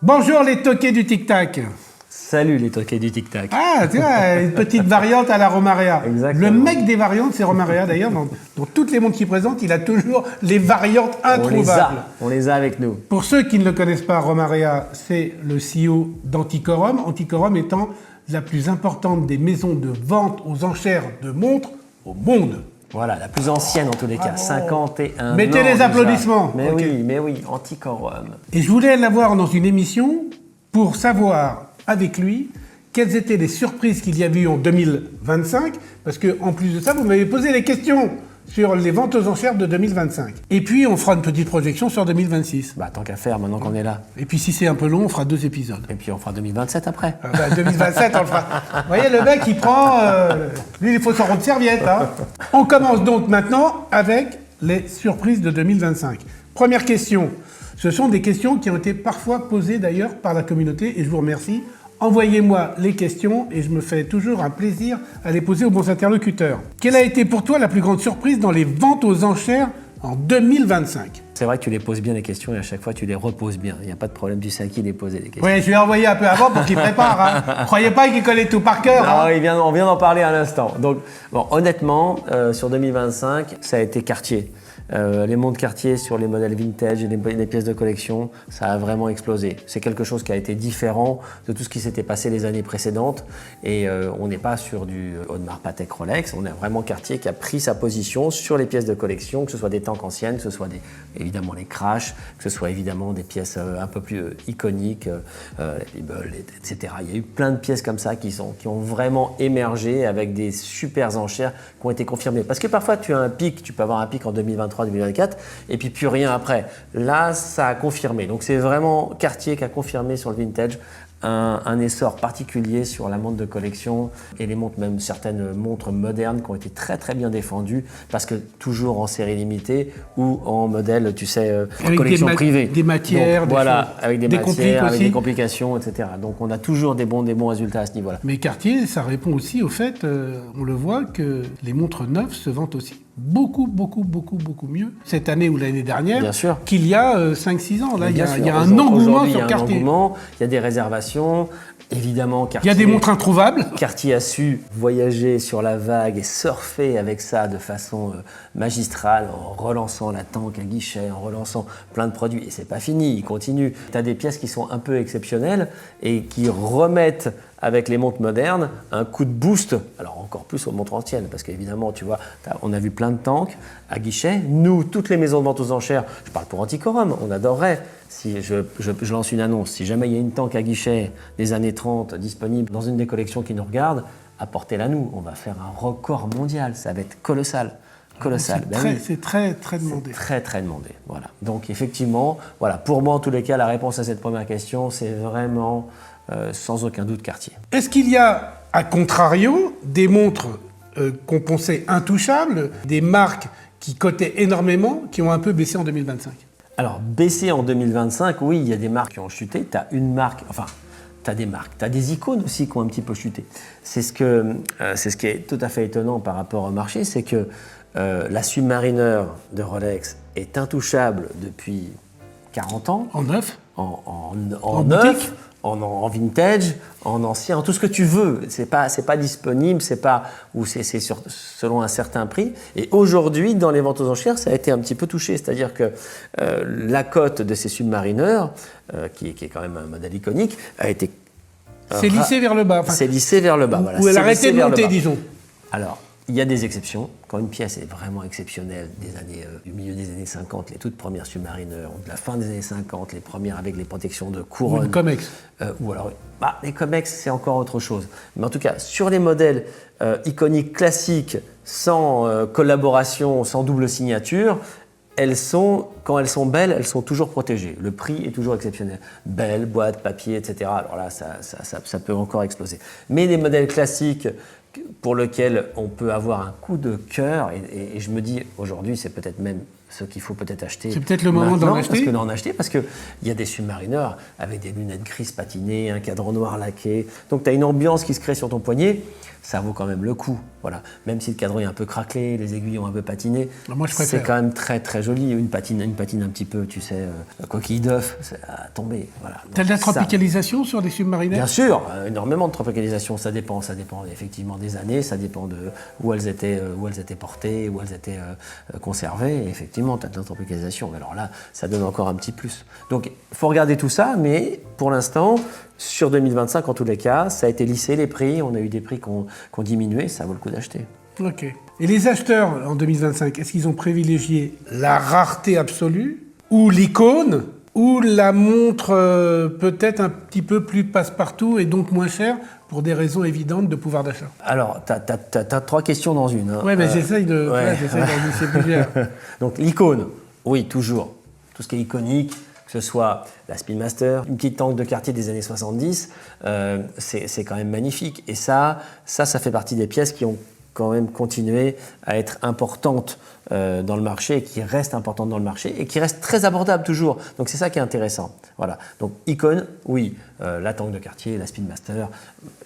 Bonjour les toqués du tic-tac. Salut les toqués du tic-tac. Ah, tu vois, une petite variante à la Romarea. Exactement. Le mec des variantes, c'est Romarea d'ailleurs. Dans toutes les montres qu'il présente, il a toujours les variantes introuvables. On les a avec nous. Pour ceux qui ne le connaissent pas, Romarea, c'est le CEO d'Antiquorum. Antiquorum étant la plus importante des maisons de vente aux enchères de montres au monde. Voilà, la plus ancienne en tous les cas, 51 Mettez ans les déjà. applaudissements. Mais Ok. oui, Antiquorum. Et je voulais l'avoir dans une émission pour savoir avec lui quelles étaient les surprises qu'il y avait eu en 2025, parce qu'en plus de ça, vous m'avez posé des questions sur les ventes aux enchères de 2025. Et puis, on fera une petite projection sur 2026. Bah tant qu'à faire maintenant qu'on est là. Et puis, si c'est un peu long, on fera 2 épisodes. Et puis on fera 2027 après. 2027, on le fera. Vous voyez, le mec, il prend... lui, il faut son rond de serviette. Hein. On commence donc maintenant avec les surprises de 2025. Première question. Ce sont des questions qui ont été parfois posées d'ailleurs par la communauté et je vous remercie. Envoyez-moi les questions et je me fais toujours un plaisir à les poser aux bons interlocuteurs. Quelle a été pour toi la plus grande surprise dans les ventes aux enchères en 2025 ? C'est vrai que tu les poses bien les questions et à chaque fois tu les reposes bien. Il n'y a pas de problème, tu sais à qui les poser les questions. Oui, je lui ai envoyé un peu avant pour qu'il prépare. Hein. Croyez pas qu'il connaît tout par cœur. Non, Hein. on vient d'en parler à l'instant. Donc, bon, honnêtement, sur 2025, ça a été Cartier. Les montres Cartier sur les modèles vintage et les pièces de collection, ça a vraiment explosé. C'est quelque chose qui a été différent de tout ce qui s'était passé les années précédentes. Et on n'est pas sur du Audemars Patek Rolex, on a vraiment Cartier qui a pris sa position sur les pièces de collection, que ce soit des tanks anciennes, que ce soit évidemment les Crash, que ce soit évidemment des pièces un peu plus iconiques, les Beeble, etc. Il y a eu plein de pièces comme ça qui ont vraiment émergé avec des super enchères qui ont été confirmées. Parce que parfois tu as un pic, tu peux avoir un pic en 2023-2024 et puis plus rien après. Là, ça a confirmé. Donc c'est vraiment Cartier qui a confirmé sur le vintage un essor particulier sur la montre de collection et les montres, même certaines montres modernes qui ont été très très bien défendues parce que toujours en série limitée ou en modèle, tu sais, avec collection privée. Des matières, donc, des voilà, choses. avec des compliques matières, avec aussi. des complications, etc. Donc on a toujours des bons résultats à ce niveau-là. Mais Cartier, ça répond aussi au fait, on le voit, que les montres neuves se vendent aussi beaucoup mieux cette année ou l'année dernière Bien sûr. qu'il y a 5-6 ans. Là, il y a un engouement Aujourd'hui, sur Cartier. Il y a des réservations. Évidemment, Il Cartier, y a des montres introuvables. Cartier a su voyager sur la vague et surfer avec ça de façon magistrale en relançant la tank à guichet, en relançant plein de produits. Et c'est pas fini, il continue. Tu as des pièces qui sont un peu exceptionnelles et qui remettent avec les montres modernes un coup de boost, alors encore plus aux montres anciennes, parce qu'évidemment, tu vois, on a vu plein de tanks à guichet. Nous, toutes les maisons de vente aux enchères, je parle pour Antiquorum, on adorerait, si je lance une annonce, si jamais il y a une tank à guichet des années 30 disponible dans une des collections qui nous regardent, apportez-la nous, on va faire un record mondial, ça va être colossal. Colossal. C'est très demandé. Très demandé. Voilà. Donc effectivement, voilà, pour moi en tous les cas, la réponse à cette première question, c'est vraiment sans aucun doute Cartier. Est-ce qu'il y a, à contrario, des montres qu'on pensait intouchables, des marques qui cotaient énormément, qui ont un peu baissé en 2025 ? Alors, baissé en 2025, oui, il y a des marques qui ont chuté. Tu as une marque, enfin, tu as des marques, tu as des icônes aussi qui ont un petit peu chuté. C'est ce qui est tout à fait étonnant par rapport au marché, c'est que la Submariner de Rolex est intouchable depuis 40 ans. En neuf ? En boutique ? neuf, en vintage, en ancien, en tout ce que tu veux. C'est pas disponible, c'est selon un certain prix. Et aujourd'hui, dans les ventes aux enchères, ça a été un petit peu touché. C'est-à-dire que la cote de ces Submariner, qui est quand même un modèle iconique, a été c'est lissé vers le bas. Enfin, c'est lissé vers le bas. Voilà, ou elle c'est a arrêté de monter, disons. Alors, il y a des exceptions. Quand une pièce est vraiment exceptionnelle, du milieu des années 50, les toutes premières Submariner, ou de la fin des années 50, les premières avec les protections de couronne. Ou une Comex. Ou alors, les Comex, c'est encore autre chose. Mais en tout cas, sur les modèles iconiques classiques, sans collaboration, sans double signature, quand elles sont belles, elles sont toujours protégées. Le prix est toujours exceptionnel. Belle, boîte, papier, etc. Alors là, ça peut encore exploser. Mais les modèles classiques pour lesquels on peut avoir un coup de cœur, et je me dis aujourd'hui, c'est peut-être même ce qu'il faut peut-être acheter. C'est peut-être le moment d'en acheter. Parce qu'il y a des Submariner avec des lunettes grises patinées, un cadran noir laqué. Donc tu as une ambiance qui se crée sur ton poignet. Ça vaut quand même le coup. Voilà. Même si le cadran est un peu craquelé, les aiguilles ont un peu patiné, Moi, je c'est préfère. quand même très très joli. Une patine un petit peu, tu sais, coquille d'œuf, c'est à tomber. Voilà. T'as de la Donc, ça- tropicalisation sur les submarinaires? Bien sûr, énormément de tropicalisation, ça dépend effectivement des années, ça dépend de où elles étaient portées, où elles étaient conservées. Et effectivement, tu as de la tropicalisation. Mais alors là, ça donne encore un petit plus. Donc, il faut regarder tout ça, mais pour l'instant, sur 2025, en tous les cas, ça a été lissé les prix. On a eu des prix qui ont diminué, ça vaut le coup d'acheter. Ok. Et les acheteurs en 2025, est-ce qu'ils ont privilégié la rareté absolue ou l'icône ou la montre peut-être un petit peu plus passe-partout et donc moins chère pour des raisons évidentes de pouvoir d'achat? Alors, tu as 3 questions dans une. Hein. Ouais, mais j'essaye ouais. d'en glisser plusieurs. Donc, l'icône, oui, toujours. Tout ce qui est iconique, que ce soit la Speedmaster, une petite tank de quartier des années 70, c'est quand même magnifique. Et ça fait partie des pièces qui ont quand même continué à être importantes dans le marché et qui restent importantes dans le marché et qui restent très abordables toujours. Donc c'est ça qui est intéressant. Voilà. Donc icône, oui, la tank de quartier, la Speedmaster,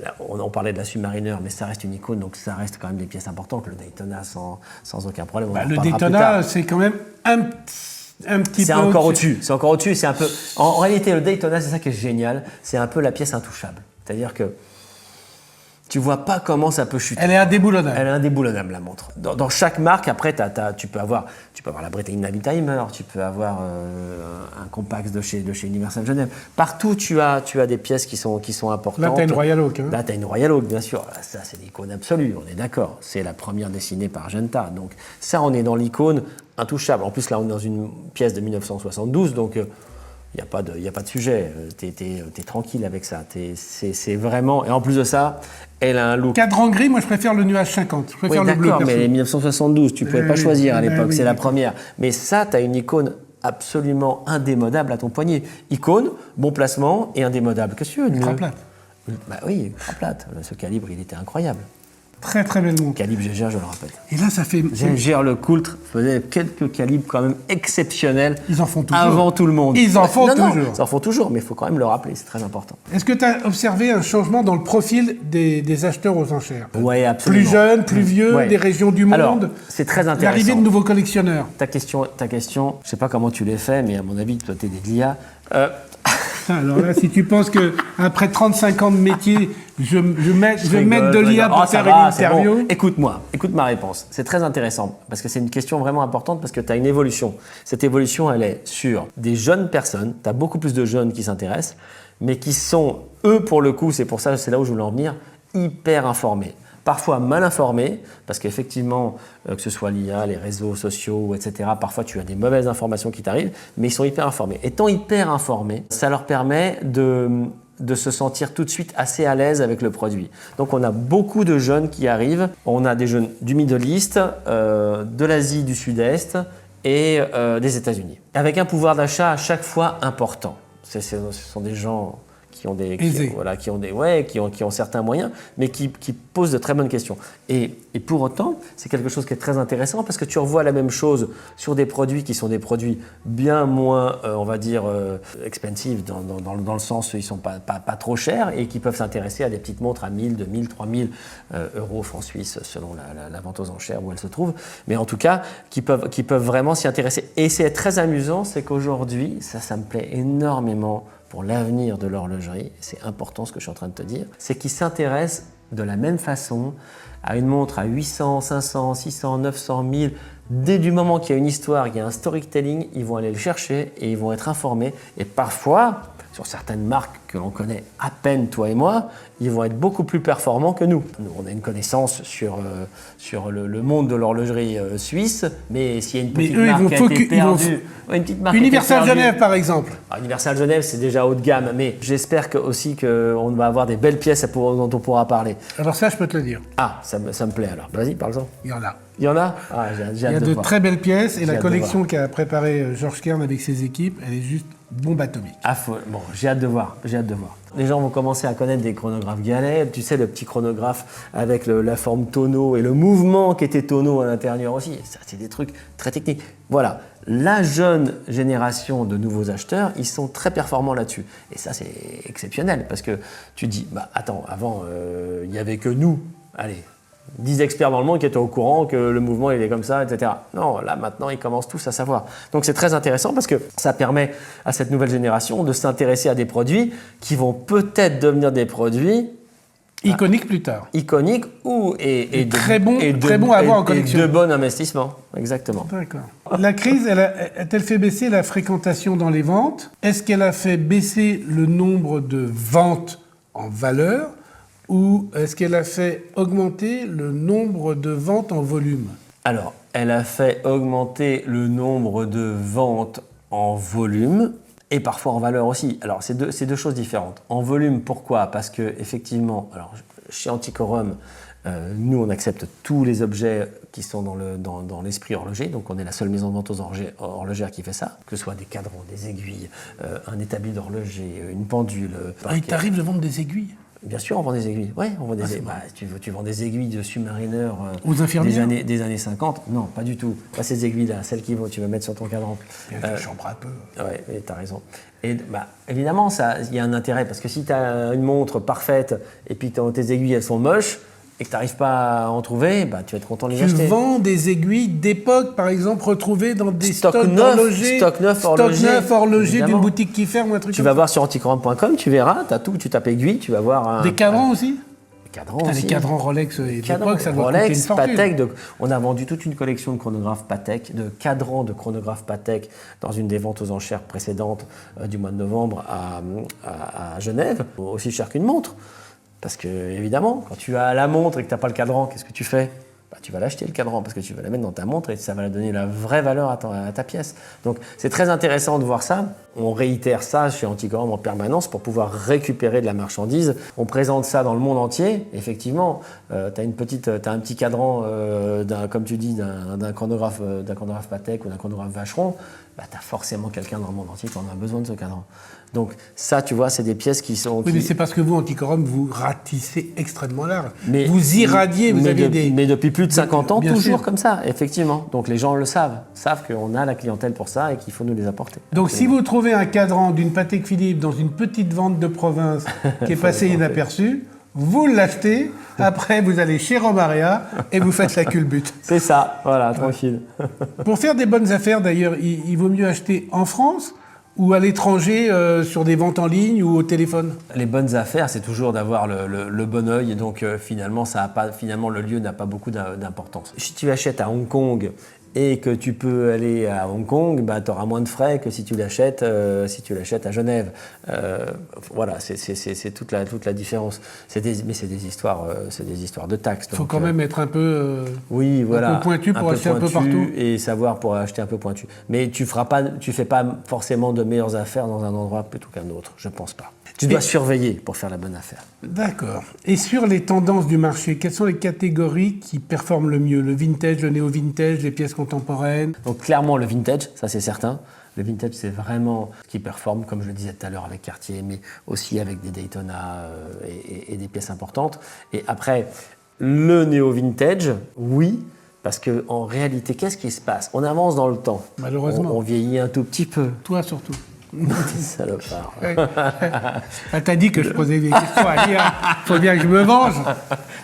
là, on parlait de la Submariner, mais ça reste une icône, donc ça reste quand même des pièces importantes. Le Daytona sans aucun problème. On en Le reparlera plus Daytona, tard. c'est quand même un petit C'est peu encore au-dessus. C'est encore au-dessus. C'est un peu. En réalité, le Daytona, c'est ça qui est génial. C'est un peu la pièce intouchable. C'est-à-dire que tu vois pas comment ça peut chuter. Elle est indéboulonnable. Elle est indéboulonnable, la montre. Dans chaque marque, après, tu peux avoir la Breitling Navitimer, tu peux avoir un Compax de chez Universal Genève. Partout, tu as des pièces qui sont importantes. Là, tu as une Royal Oak. Hein. Là, tu as une Royal Oak, bien sûr. Ça, c'est l'icône absolue, on est d'accord. C'est la première dessinée par Genta. Donc ça, on est dans l'icône intouchable. En plus, là, on est dans une pièce de 1972, donc il n'y a pas de sujet. T'es tranquille avec ça. C'est vraiment... Et en plus de ça, elle a un look... Cadran gris, moi je préfère le nuage 50. Je préfère Oui, le bleu. d'accord, perso. mais 1972, tu ne pouvais pas Oui, choisir à oui, l'époque, oui, c'est la oui. première. Mais ça, tu as une icône absolument indémodable à ton poignet. Icône, bon placement et indémodable. Qu'est-ce que tu veux de mieux ? Craplate. Bah oui, craplate. Ce calibre, il était incroyable. Très très belle montre. Calibre GGR, je le rappelle. Et là, ça fait. GGR, le Coultre, faisait quelques calibres quand même exceptionnels. Ils en font toujours. Avant tout le monde. Ils en font Non, toujours. Ils en font toujours, mais il faut quand même le rappeler, c'est très important. Est-ce que tu as observé un changement dans le profil des acheteurs aux enchères? Oui, absolument. Plus jeunes, plus vieux, Ouais. des régions du monde. Alors, c'est très intéressant. L'arrivée de nouveaux collectionneurs. Ta question, je ne sais pas comment tu l'as fait, mais à mon avis, toi, tu es de l'IA. Alors là, si tu penses que après 35 ans de métier, je mets de rigole. l'IA pour Oh, ça faire va, une c'est interview. bon. Écoute-moi, écoute ma réponse. C'est très intéressant parce que c'est une question vraiment importante parce que tu as une évolution. Cette évolution, elle est sur des jeunes personnes. Tu as beaucoup plus de jeunes qui s'intéressent, mais qui sont, eux, pour le coup, c'est pour ça, c'est là où je voulais en venir, hyper informés. Parfois mal informés, parce qu'effectivement, que ce soit l'IA, les réseaux sociaux, etc., parfois tu as des mauvaises informations qui t'arrivent, mais ils sont hyper informés. Étant hyper informés, ça leur permet de se sentir tout de suite assez à l'aise avec le produit. Donc on a beaucoup de jeunes qui arrivent, on a des jeunes du Middle East, de l'Asie du Sud-Est et des États-Unis, avec un pouvoir d'achat à chaque fois important. Ce sont des gens qui ont certains moyens, mais qui posent de très bonnes questions. Et pour autant, c'est quelque chose qui est très intéressant parce que tu revois la même chose sur des produits qui sont des produits bien moins, on va dire, expensive, dans le sens où ils ne sont pas trop chers et qui peuvent s'intéresser à des petites montres à 1000, 2000, 3000 euros francs suisses selon la vente aux enchères où elles se trouvent. Mais en tout cas, qui peuvent vraiment s'y intéresser. Et c'est très amusant, c'est qu'aujourd'hui, ça me plaît énormément pour l'avenir de l'horlogerie, c'est important ce que je suis en train de te dire, c'est qu'ils s'intéressent de la même façon à une montre à 800, 500, 600, 900, 1000. Dès du moment qu'il y a une histoire, il y a un storytelling, ils vont aller le chercher et ils vont être informés. Et parfois, sur certaines marques que l'on connaît à peine, toi et moi, ils vont être beaucoup plus performants que nous. Nous, on a une connaissance sur le monde de l'horlogerie suisse, mais s'il y a une petite marque qui a été perdue... Une petite marque Universal Genève, par exemple. Alors, Universal Genève, c'est déjà haut de gamme, mais j'espère aussi qu'on va avoir des belles pièces dont on pourra parler. Alors ça, je peux te le dire. Ah, ça me plaît alors. Vas-y, parle-en. Il y en a. Il y en a ? Ah, j'ai hâte Il y a de de voir. très belles pièces et J'ai la hâte de collection qu'a préparée Georges Kern avec ses équipes, elle est juste bombe atomique. Ah, bon, j'ai hâte de voir. Les gens vont commencer à connaître des chronographes Gallet, tu sais, le petit chronographe avec la forme tonneau et le mouvement qui était tonneau à l'intérieur aussi. Ça, c'est des trucs très techniques. Voilà, la jeune génération de nouveaux acheteurs, ils sont très performants là-dessus. Et ça, c'est exceptionnel parce que tu dis, bah attends, avant, il n'y avait que nous. Allez, 10 experts dans le monde qui étaient au courant que le mouvement il est comme ça, etc. Non, là maintenant ils commencent tous à savoir. Donc c'est très intéressant parce que ça permet à cette nouvelle génération de s'intéresser à des produits qui vont peut-être devenir des produits iconiques plus tard. Iconiques très bon à avoir en collection. Et de bon investissement, exactement. D'accord. La crise, a-t-elle fait baisser la fréquentation dans les ventes? Est-ce qu'elle a fait baisser le nombre de ventes en valeur? Ou est-ce qu'elle a fait augmenter le nombre de ventes en volume? Alors, elle a fait augmenter le nombre de ventes en volume et parfois en valeur aussi. Alors, c'est deux choses différentes. En volume, pourquoi? Parce que effectivement, alors, chez Antiquorum, nous, on accepte tous les objets qui sont dans l'esprit horloger. Donc, on est la seule maison de vente aux horlogères qui fait ça. Que ce soit des cadrans, des aiguilles, un établi d'horloger, une pendule. Il t'arrive de vendre des aiguilles? Bien sûr, on vend des aiguilles. Oui, on vend des aiguilles. Tu vends des aiguilles de submarineurs aux infirmières des années 50. Non, pas du tout. Pas ces aiguilles-là, celles tu vas mettre sur ton cadran. Je chambre un peu. Oui, tu as raison. Et évidemment, il y a un intérêt parce que si tu as une montre parfaite et puis tes aiguilles elles sont moches et que tu n'arrives pas à en trouver, tu vas être content de les acheter. Tu vends des aiguilles d'époque, par exemple, retrouvées dans des stocks horlogers. Stock neuf horloger d'une boutique qui ferme ou un truc. Tu vas voir sur antiquorum.com, tu verras, tu as tout, tu tapes aiguille, tu vas voir. Des cadrans aussi? Les cadrans Rolex d'époque, ça doit coûter une fortune. Patek, on a vendu toute une collection de chronographes Patek, de cadrans de chronographes Patek dans une des ventes aux enchères précédentes du mois de novembre à Genève, aussi cher qu'une montre. Parce que, évidemment, quand tu as la montre et que tu n'as pas le cadran, qu'est-ce que tu fais? Tu vas l'acheter le cadran parce que tu vas la mettre dans ta montre et ça va donner la vraie valeur à ta pièce. Donc c'est très intéressant de voir ça. On réitère ça chez Antiquorum en permanence pour pouvoir récupérer de la marchandise. On présente ça dans le monde entier. Effectivement, tu as un petit cadran, comme tu dis, d'un chronographe Patek ou d'un chronographe Vacheron. Tu as forcément quelqu'un dans le monde entier qui en a besoin de ce cadran. Donc ça, tu vois, c'est des pièces qui sont... Oui, mais c'est parce que vous, Antiquorum, vous ratissez extrêmement large. Vous irradiez, vous avez des... Mais depuis plus de 50 ans, Bien toujours sûr. comme ça, effectivement. Donc les gens le savent qu'on a la clientèle pour ça et qu'il faut nous les apporter. Donc si vous trouvez un cadran d'une Patek Philippe dans une petite vente de province qui est passée inaperçue, vous l'achetez, après vous allez chez Romaria et vous faites la culbute. C'est ça, voilà, tranquille. Pour faire des bonnes affaires, d'ailleurs, il vaut mieux acheter en France ou à l'étranger sur des ventes en ligne ou au téléphone? Les bonnes affaires, c'est toujours d'avoir le bon œil. Et donc finalement, le lieu n'a pas beaucoup d'importance. Si tu achètes à Hong Kong et que tu peux aller à Hong Kong, tu auras moins de frais que si tu l'achètes à Genève. Voilà, c'est toute la différence. Mais c'est des histoires de taxes. Il faut quand même être un peu, oui, voilà, un peu pointu pour acheter un peu partout. Et savoir pour acheter un peu pointu. Mais tu fais pas forcément de meilleures affaires dans un endroit plutôt qu'un autre, je pense pas. Tu dois surveiller pour faire la bonne affaire. D'accord. Et sur les tendances du marché, quelles sont les catégories qui performent le mieux? Le vintage, le néo-vintage, les pièces contemporaines? Donc clairement le vintage, ça c'est certain. Le vintage, c'est vraiment ce qui performe, comme je le disais tout à l'heure avec Cartier, mais aussi avec des Daytona et des pièces importantes. Et après, le néo-vintage, oui, parce qu'en réalité, qu'est-ce qui se passe? On avance dans le temps. Malheureusement. On vieillit un tout petit peu. Toi surtout. Salopard. Ouais. T'as dit que je posais des questions à dire. Faut bien que je me venge.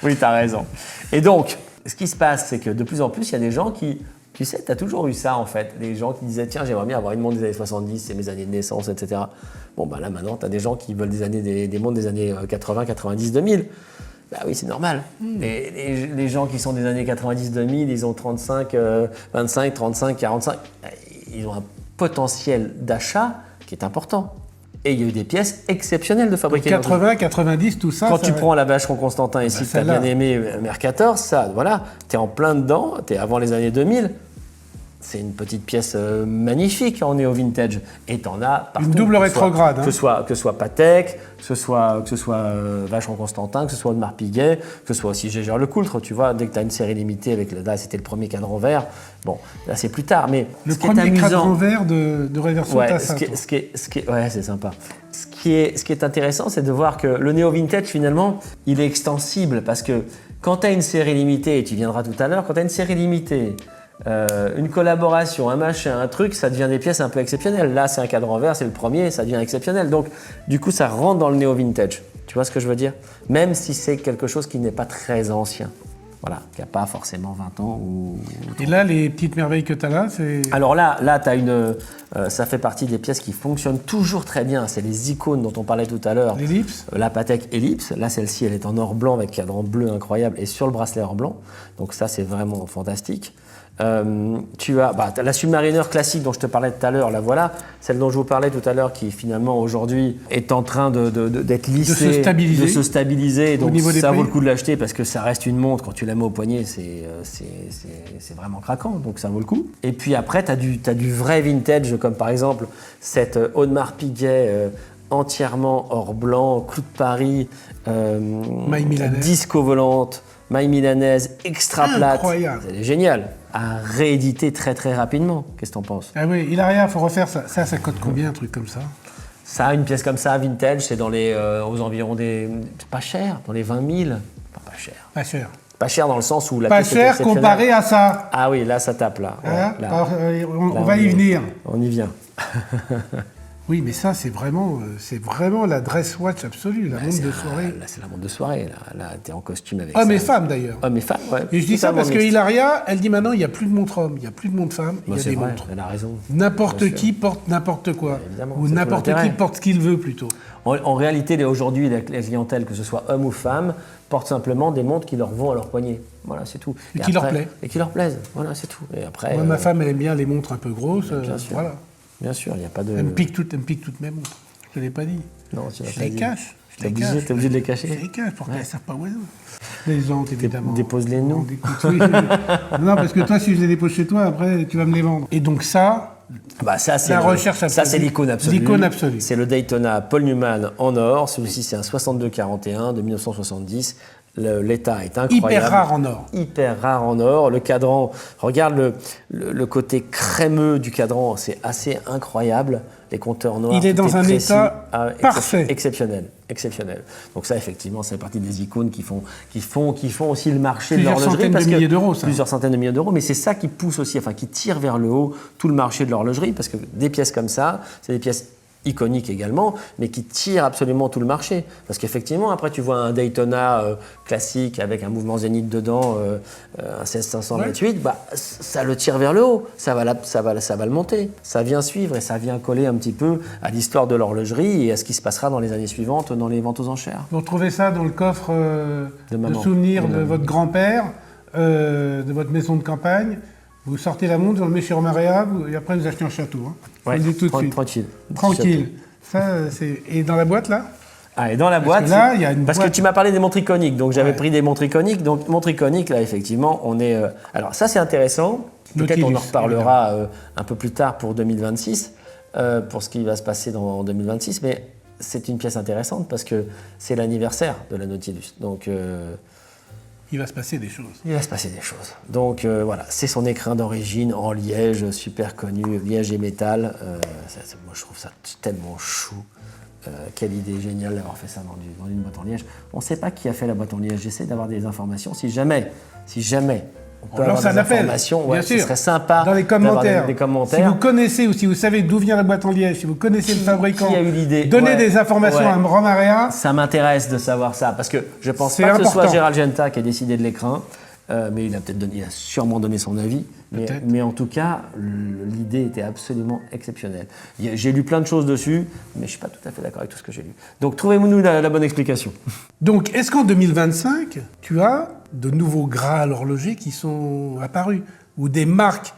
Oui, t'as raison. Et donc, ce qui se passe, c'est que de plus en plus, il y a des gens qui... Tu sais, tu as toujours eu ça en fait. Les gens qui disaient tiens, j'aimerais bien avoir une montre des années 70, c'est mes années de naissance, etc. Bon, là maintenant, tu as des gens qui veulent des montres des années 80, 90, 2000. Bah oui, c'est normal. Les gens qui sont des années 90, 2000, ils ont 35, 25, 35, 45. Ils ont un potentiel d'achat qui est important. Et il y a eu des pièces exceptionnelles de fabriquer. 80, 90, tout ça. Quand tu prends la Vacheron Constantin ici, tu as bien aimé Mercator, ça, voilà, tu es en plein dedans, tu es avant les années 2000. C'est une petite pièce magnifique en néo-vintage. Et tu en as partout. Une double rétrograde. Que ce soit Patek, que ce soit Vacheron Constantin, que ce soit Audemars Piguet, que ce soit aussi Jaeger-LeCoultre. Tu vois, dès que tu as une série limitée, là c'était le premier cadran vert. Bon, là c'est plus tard. Mais le premier cadran vert de Reverso Tassa. Ouais, c'est sympa. Ce qui est intéressant, c'est de voir que le néo-vintage, finalement, il est extensible. Parce que quand tu as une série limitée, et tu viendras tout à l'heure, quand tu as une série limitée, une collaboration, un machin, un truc, ça devient des pièces un peu exceptionnelles. Là, c'est un cadran vert, c'est le premier, ça devient exceptionnel. Donc, du coup, ça rentre dans le néo-vintage. Tu vois ce que je veux dire? Même si c'est quelque chose qui n'est pas très ancien. voilà, qui n'a pas forcément 20 ans. Et là, les petites merveilles que tu as là, c'est... Alors là ça fait partie des pièces qui fonctionnent toujours très bien. C'est les icônes dont on parlait tout à l'heure. L'ellipse. La Patek Ellipse. Là, celle-ci, elle est en or blanc avec cadran bleu incroyable et sur le bracelet or blanc. Donc ça, c'est vraiment fantastique. Tu as la Submariner classique dont je te parlais tout à l'heure, la voilà, celle dont je vous parlais tout à l'heure qui finalement aujourd'hui est en train d'être lissée, de se stabiliser, donc ça vaut le coup de l'acheter parce que ça reste une montre, quand tu la mets au poignet c'est vraiment craquant, donc ça vaut le coup. Et puis après tu as du vrai vintage comme par exemple cette Audemars Piguet entièrement or blanc, clou de Paris, disco volante, maille milanaise extra plate. Incroyable. C'est génial. À rééditer très très rapidement. Qu'est-ce que t'en penses? Ah oui, Hilaria, il faut refaire ça. Ça coûte combien un truc comme ça? Ça, une pièce comme ça, vintage, c'est dans les aux environs des... Pas cher, dans les 20 000. Enfin, pas cher. Pas cher. Pas cher dans le sens où la pas pièce est cher exceptionnelle. comparé à ça. Ah oui, là ça tape là. Ouais, Hein là. Alors, on Là, va y venir. On y vient. Oui, mais ça, c'est vraiment la dress watch absolue, la montre de soirée. Là, c'est la montre de soirée. Là t'es en costume avec Hommes ça. et femmes d'ailleurs. Hommes et femmes, ouais. Et je dis ça Totalement parce que mixte. Hilaria, elle dit maintenant, il n'y a plus de montre homme, il n'y a plus de montre femme, il y a C'est des vrai, montres. elle a raison. N'importe Bien qui sûr. porte n'importe quoi. Évidemment, Ou c'est tout n'importe qui l'intérêt. porte ce qu'il veut plutôt. En réalité, aujourd'hui, la clientèle, que ce soit homme ou femme, porte simplement des montres qui leur vont à leur poignet. Voilà, c'est tout. Et qui leur plaît. Et qui leur plaisent. Voilà, c'est tout. Et après, Moi, ma femme, elle aime bien les montres un peu grosses. bien sûr. Voilà. bien sûr, il n'y a pas de... Elle me pique toutes mes montres. Je ne l'ai pas dit. Non, tu l'as Je pas les dit. cache. Je T'es les obligé, cache. t'es obligé de les cacher. Je les cache pour qu'elles ne savent pas où elles sont. Les jantes, évidemment. Dépose-les-nous. Oui. Non, parce que toi, si je les dépose chez toi, après, tu vas me les vendre. Et donc ça, Ça, c'est La recherche absolue. Ça, c'est l'icône absolue. L'icône absolue. C'est le Daytona Paul Newman en or. Celui-ci, c'est un 6241 de 1970. L'état est incroyable. hyper rare en or. Hyper rare en or. Le cadran, regarde le côté crémeux du cadran, c'est assez incroyable. Les compteurs noirs, Il est tout dans un précis. état parfait. Exceptionnel. Donc ça, effectivement, ça fait partie des icônes qui font aussi le marché Plusieurs de l'horlogerie. centaines de parce que- milliers d'euros, ça. Plusieurs centaines de milliers d'euros, mais c'est ça qui pousse aussi, qui tire vers le haut tout le marché de l'horlogerie, parce que des pièces comme ça, c'est des pièces iconiques également, mais qui tirent absolument tout le marché. Parce qu'effectivement, après, tu vois un Daytona classique avec un mouvement zénith dedans, un 16528, ça le tire vers le haut, ça va le monter. Ça vient suivre et ça vient coller un petit peu à l'histoire de l'horlogerie et à ce qui se passera dans les années suivantes dans les ventes aux enchères. Vous retrouvez ça dans le coffre de maman. souvenirs De de maman. votre grand-père, de votre maison de campagne. Vous sortez la montre, vous le mettez chez Romaria, et après vous achetez un château. Hein. Je vous le dis tout de suite. Tranquille. Tranquille. Ça, et dans la boîte là Ah, et dans la boîte, que là, il y a une parce boîte. que tu m'as parlé des montres iconiques, donc j'avais Ouais. pris des montres iconiques. Donc montres iconiques, là, effectivement, on est. Alors ça, c'est intéressant. Peut-être on en Nautilus, reparlera un peu plus tard pour 2026, pour ce qui va se passer en 2026. Mais c'est une pièce intéressante parce que c'est l'anniversaire de la Nautilus. Donc Il va se passer des choses. il va se passer des choses. Donc voilà, c'est son écrin d'origine en liège, super connu, liège et métal. Moi, je trouve ça tellement chou. Quelle idée géniale d'avoir fait ça dans une boîte en liège. On ne sait pas qui a fait la boîte en liège. J'essaie d'avoir des informations. Si jamais on peut On lance avoir des un appel, informations, bien ce sûr. serait sympa Dans les d'avoir commentaires. des Si commentaires. vous connaissez ou si vous savez d'où vient la boîte en liège, si vous connaissez le fabricant, qui a eu l'idée donnez Ouais. des informations Ouais. à Romaria. Ça m'intéresse de savoir ça, parce que je pense C'est pas que ce soit important. Gérald Genta qui ait décidé de l'écrin, mais il a sûrement donné son avis. Peut-être. Mais en tout cas, l'idée était absolument exceptionnelle. J'ai lu plein de choses dessus, mais je ne suis pas tout à fait d'accord avec tout ce que j'ai lu. Donc trouvez-nous la bonne explication. Donc, est-ce qu'en 2025, tu as de nouveaux Graal horlogers qui sont apparus ou des marques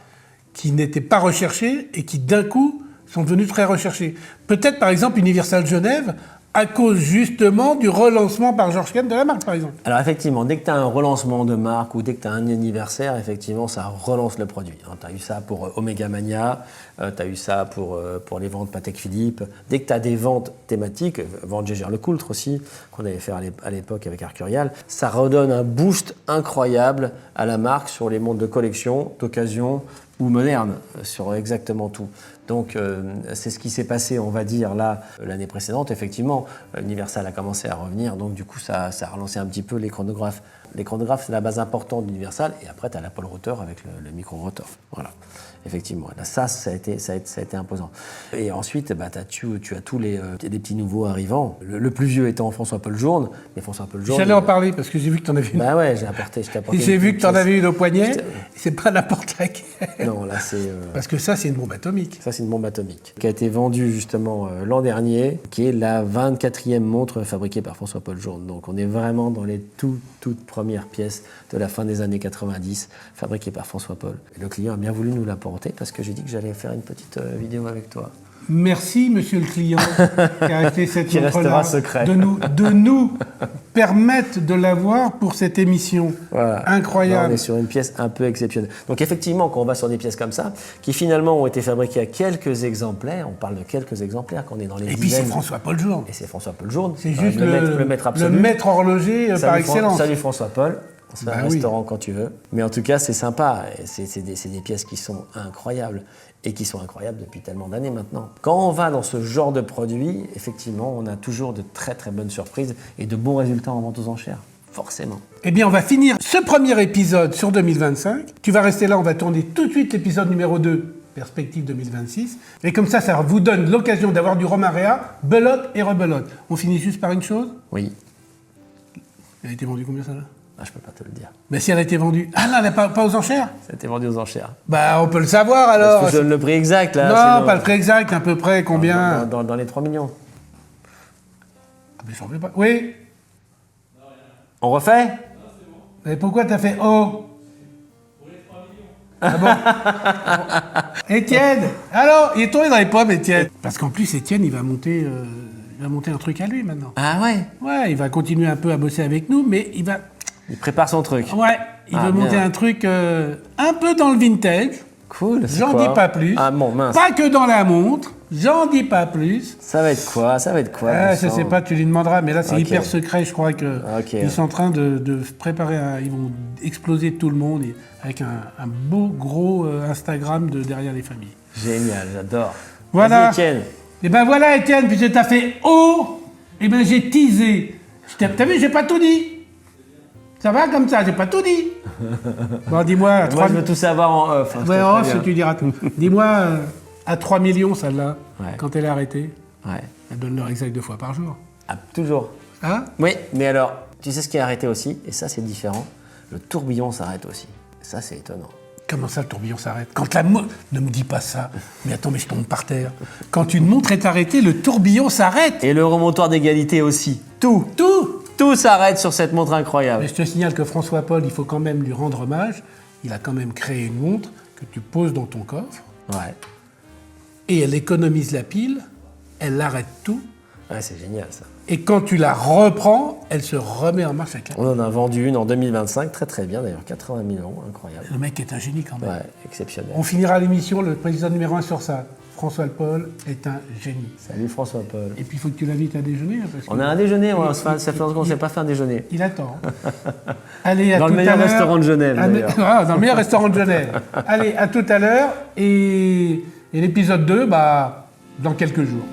qui n'étaient pas recherchées et qui d'un coup sont devenues très recherchées? Peut-être par exemple Universal Genève à cause justement du relancement par Georges Kent de la marque par exemple. Alors effectivement, dès que tu as un relancement de marque ou dès que tu as un anniversaire, effectivement, ça relance le produit. Tu as eu ça pour Omega Mania, tu as eu ça pour les ventes Patek Philippe. Dès que tu as des ventes thématiques, vente Gégère-Lecoultre aussi, qu'on avait fait à l'époque avec Arcurial, ça redonne un boost incroyable à la marque sur les montres de collection, d'occasion ou moderne, sur exactement tout. Donc c'est ce qui s'est passé, on va dire, là, l'année précédente. Effectivement, Universal a commencé à revenir, donc du coup, ça a relancé un petit peu les chronographes Les chronographes, c'est la base importante d'Universal. Et après, tu as la pole rotor avec le micro-rotor. Voilà. Effectivement. Là, ça a été imposant. Et ensuite, tu as tous des petits nouveaux arrivants. Le plus vieux étant François-Paul Journe. Mais François-Paul Journe... J'allais en parler parce que j'ai vu que tu en avais une. Bah ouais, je t'ai apporté J'ai vu que tu en avais une au poignet. C'est pas n'importe laquelle. Non, là, c'est... Parce que ça, c'est une bombe atomique. Ça, c'est une bombe atomique. Qui a été vendue, justement, l'an dernier, qui est la 24e montre fabriquée par François-Paul Journe. Donc, on est vraiment dans les toutes premières pièces de la fin des années 90, fabriquées par François-Paul. Et le client a bien voulu nous l'apporter parce que j'ai dit que j'allais faire une petite vidéo avec toi. Merci, monsieur le client, qui a été cette qui restera montre-là, secret. de nous permettre de l'avoir pour cette émission. Voilà. Incroyable. Là, on est sur une pièce un peu exceptionnelle. Donc effectivement, quand on va sur des pièces comme ça, qui finalement ont été fabriquées à quelques exemplaires, on parle de quelques exemplaires, quand on est dans les Et dizaines. puis c'est François-Paul Journe. Et c'est François-Paul Journe. C'est juste le maître absolu. le maître horloger par excellence. Salut François-Paul. On se fait un oui. restaurant quand tu veux. Mais en tout cas, c'est sympa. C'est des pièces qui sont incroyables et qui sont incroyables depuis tellement d'années maintenant. Quand on va dans ce genre de produit, effectivement, on a toujours de très très bonnes surprises et de bons résultats en vente aux enchères. Forcément. Eh bien, on va finir ce premier épisode sur 2025. Tu vas rester là, on va tourner tout de suite l'épisode numéro 2, perspective 2026. Et comme ça vous donne l'occasion d'avoir du Romaréa, belote et rebelote. On finit juste par une chose. Oui. Elle a été vendue combien, ça là? Ah, je peux pas te le dire. Mais si elle a été vendue... Ah là, elle n'a pas aux enchères? Ça a été vendu aux enchères. Bah, on peut le savoir alors. Parce que je donne le prix exact là. Non, sinon... pas le prix exact, à peu près combien? Dans les 3 millions. Ah, mais j'en veux pas. Oui. On refait? Mais pourquoi t'as fait oh? Ah bon? Étienne, alors, il est tombé dans les pommes, Étienne. Parce qu'en plus, Étienne, il va monter un truc à lui maintenant. Ah ouais? Ouais, il va continuer un peu à bosser avec nous, mais il va... Il prépare son truc. Ouais, il veut monter un truc un peu dans le vintage. Cool. J'en dis pas plus. Ah bon, mince. Pas que dans la montre, j'en dis pas plus. Ça va être quoi? Je sais pas, tu lui demanderas, mais là c'est hyper secret, je crois que ils sont en train de préparer, ils vont exploser tout le monde avec un beau gros Instagram de derrière les familles. Génial, j'adore. Voilà. Vas-y, Étienne. Et ben voilà Étienne, puisque t'as fait oh, et ben j'ai teasé. T'as vu, j'ai pas tout dit. Ça va comme ça, j'ai pas tout dit. Bon, dis-moi. Moi, je veux tout savoir en off. Hein, ouais, en off, tu diras tout. Dis-moi, à 3 millions, celle-là, ouais. Quand elle est arrêtée, ouais. Elle donne l'heure exacte 2 fois par jour. Ah, toujours. Hein? Oui, mais alors, tu sais ce qui est arrêté aussi, et ça, c'est différent. Le tourbillon s'arrête aussi. Ça, c'est étonnant. Comment ça, le tourbillon s'arrête? Quand la montre... Ne me dis pas ça. Mais attends, mais je tombe par terre. Quand une montre est arrêtée, le tourbillon s'arrête. Et le remontoir d'égalité aussi. Tout. Tout s'arrête sur cette montre incroyable. Mais je te signale que François-Paul, il faut quand même lui rendre hommage. Il a quand même créé une montre que tu poses dans ton coffre. Ouais. Et elle économise la pile, elle arrête tout. Ouais, c'est génial ça. Et quand tu la reprends, elle se remet en marche avec la pile. On en a vendu une en 2025, très très bien d'ailleurs, 80 000 €, incroyable. Le mec est un génie quand même. Ouais, exceptionnel. On finira l'émission, le président numéro 1 sur ça. François-Paul est un génie. Salut François-Paul. Et puis il faut que tu l'invites à déjeuner. Parce on a un déjeuner, ça fait longtemps qu'on ne s'est pas fait un déjeuner. Il attend. Allez, à dans tout le meilleur à l'heure. restaurant de Genève d'ailleurs. Dans le meilleur restaurant de Genève. Allez, à tout à l'heure. Et l'épisode 2, dans quelques jours.